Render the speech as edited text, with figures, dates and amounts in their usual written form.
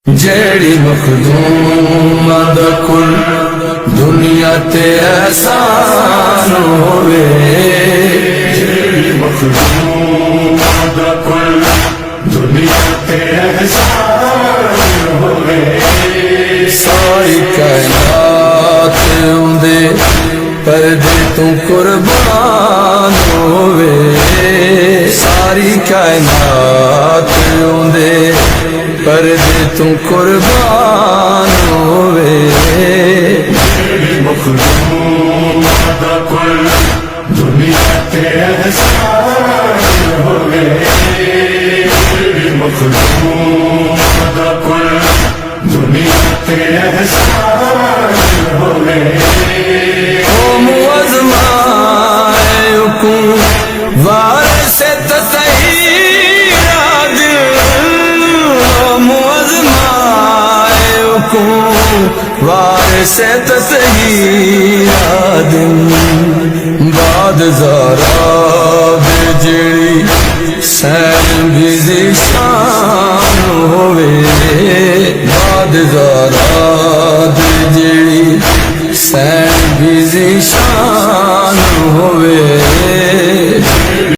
جیڑی مخدوم دا کل دنیا تے احسان ہوئے، جیڑی مخدوم دا کل دنیا تے احسان ہوئے، ساری کائنات اندے پردے تو قربان ہوئے، ساری کائنات اندے پردے تو قربان ہوئے، مخدوم دا کل دنیا تے احسان ہوئے، مخدوم دا کل دنیا تے احسان ہوئے، قوم ازمائکم وارث تطہیر وارث تطہیر آدم بعد زارا جیڑی سین بھی ذیشان ہوئے، بعد زارا جیڑی سین بھی ذیشان ہوئے،